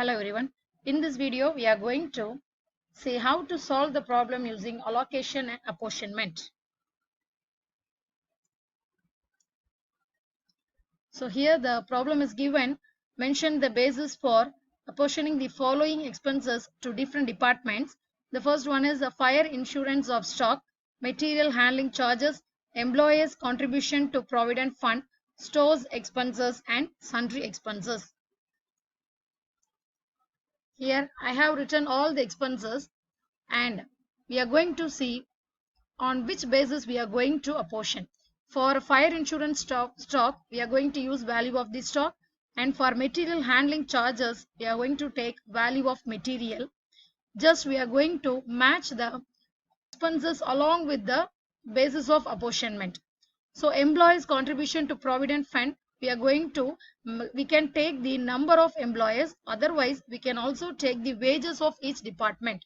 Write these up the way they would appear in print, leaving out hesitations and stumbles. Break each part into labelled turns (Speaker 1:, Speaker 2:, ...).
Speaker 1: Hello everyone. In this video, we are going to see how to solve the problem using allocation and apportionment. So here the problem is given, mention the basis for apportioning the following expenses to different departments. The first one is the fire insurance of stock, material handling charges, employees contribution to provident fund, stores expenses and sundry expenses. Here I have written all the expenses and we are going to see on which basis we are going to apportion. For fire insurance stock, we are going to use value of the stock, and for material handling charges, we are going to take value of material. Just we are going to match the expenses along with the basis of apportionment. So employees contribution to provident fund, we are going to, we can take the number of employees, otherwise we can also take the wages of each department.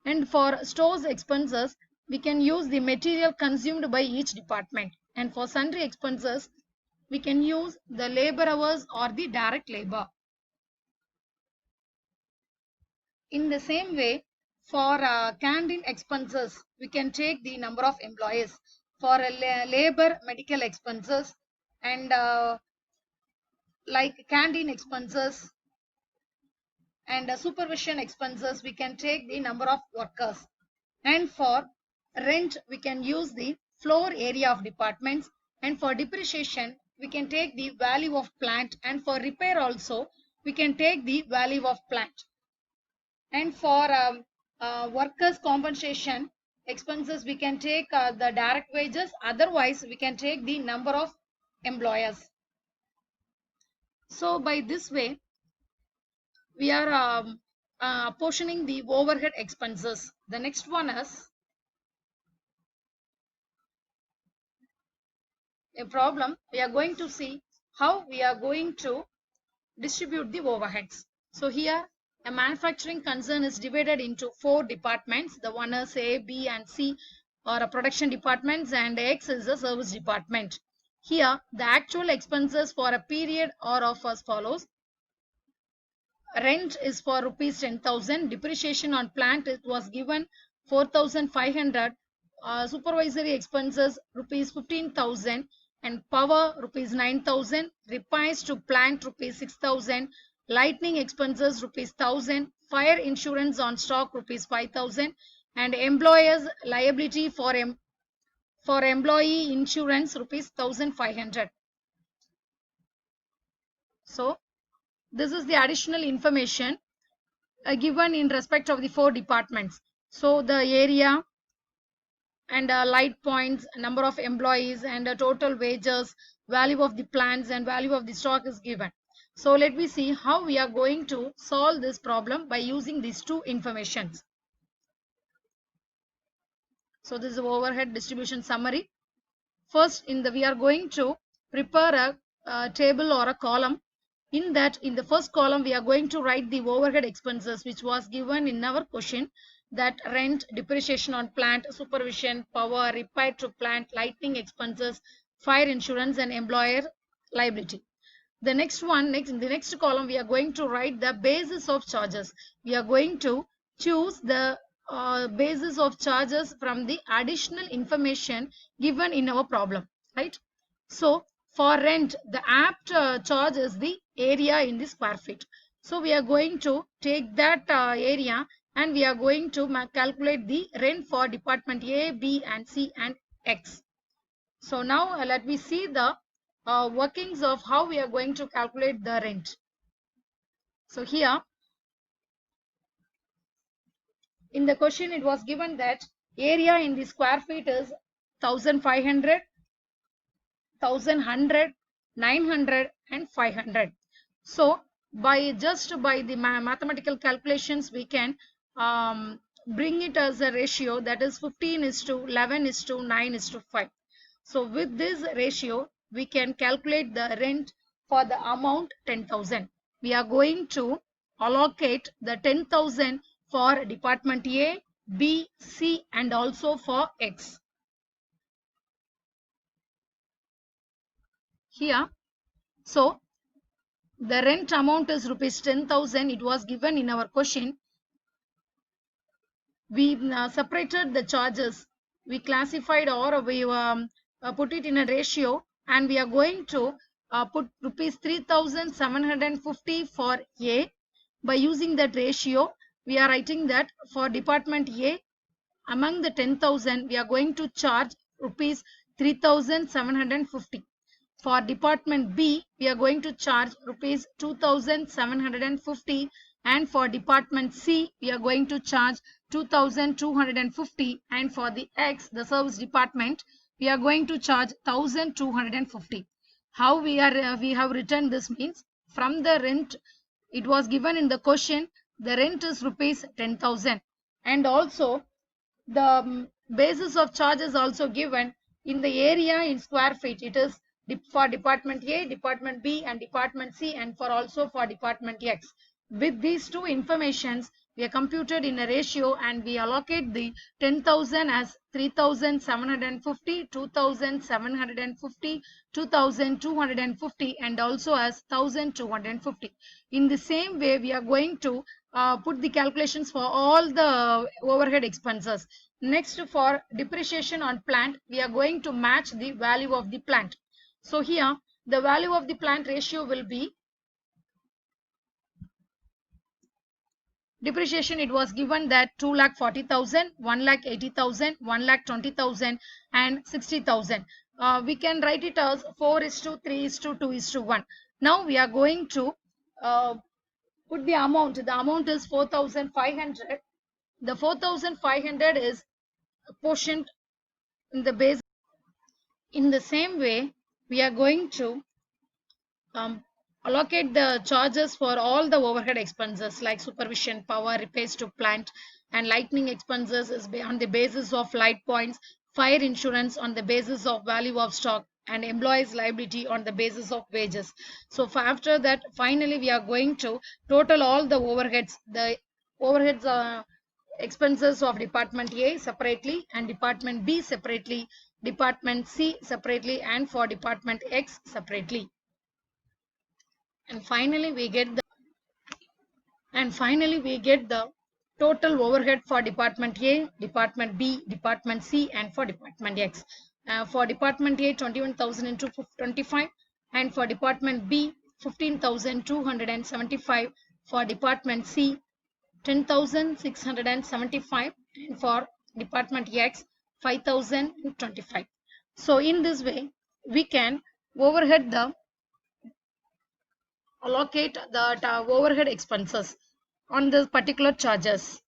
Speaker 1: And for stores expenses, we can use the material consumed by each department. And for sundry expenses, we can use the labor hours or the direct labor. In the same way, for canteen expenses, we can take the number of employees. For labor, medical expenses, and like canteen expenses and supervision expenses, we can take the number of workers. And for rent, we can use the floor area of departments. And for depreciation, we can take the value of plant. And for repair also, we can take the value of plant. And for workers compensation expenses, we can take the direct wages, otherwise we can take the number of employers. So by this way we are apportioning the overhead expenses. The next one is a problem. We are going to see how we are going to distribute the overheads. So here a manufacturing concern is divided into 4 departments. The one is A, B and C are a production departments, and X is a service department. Here the actual expenses for a period are of as follows. Rent is for rupees 10,000. Depreciation on plant it was given 4,500. Supervisory expenses rupees 15,000, and power rupees 9,000. Repairs to plant rupees 6,000. Lightning expenses rupees 1,000. Fire insurance on stock rupees 5,000, and employers liability for employee insurance rupees 1,500. So this is the additional information given in respect of the 4 departments. So the area and light points, number of employees, and total wages, value of the plants and value of the stock is given. So let me see how we are going to solve this problem by using these 2 informations. So this is overhead distribution summary. First we are going to prepare a table or a column. In that, in the first column, we are going to write the overhead expenses which was given in our question, that rent, depreciation on plant, supervision, power, repair to plant, lighting expenses, fire insurance and employer liability. The next one, in the next column, we are going to write the basis of charges. We are going to choose the basis of charges from the additional information given in our problem, right? So for rent, the apt charge is the area in the square feet. So we are going to take that area and we are going to calculate the rent for department A, B and C and X. So now let me see the workings of how we are going to calculate the rent. So here in the question it was given that area in the square feet is 1,500, 1,100, 900 and 500. So by the mathematical calculations we can bring it as a ratio, that is 15:11:9:5. So with this ratio we can calculate the rent for the amount 10,000. We are going to allocate the 10,000 for department A, B, C and also for X. Here, so The rent amount is rupees 10,000. It was given in our question. We separated the charges. We classified or we put it in a ratio, and we are going to put rupees 3,750 for A. By using that ratio, we are writing that for department A, among the 10,000, we are going to charge rupees 3,750. For department B, we are going to charge rupees 2,750, and for department C, we are going to charge 2,250, and for the X, the service department, we are going to charge 1,250. How we have written this means, from the rent, it was given in the question, the rent is rupees 10,000, and also the basis of charge is also given in the area in square feet. It is for department A, department B, and department C, and for also for department X. With these two informations, we are computed in a ratio, and we allocate the 10,000 as 3,750, 2,750, 2,250, and also as 1,250. In the same way, we are going to put the calculations for all the overhead expenses. Next, for depreciation on plant, we are going to match the value of the plant. So here, the value of the plant ratio will be depreciation. It was given that 2,40,000, 1,80,000, 1,20,000, and 60,000. We can write it as 4:3:2:1. Now we are going to put the amount. The amount is 4,500. The 4,500 is quotient in the base. In the same way, we are going to allocate the charges for all the overhead expenses like supervision, power, repairs to plant, and lighting expenses is on the basis of light points, fire insurance on the basis of value of stock, and employees liability on the basis of wages. So after that, finally we are going to total all the overheads. The overheads expenses of department A separately, and department B separately, department C separately, and for department X separately. And finally we get the total overhead for department A, department B, department C, and for department X. For department A, 21,000 into 25, and for department B, 15,275. For department C, 10,675, and for department X, 5,025. So in this way, we can allocate the overhead expenses on the particular charges.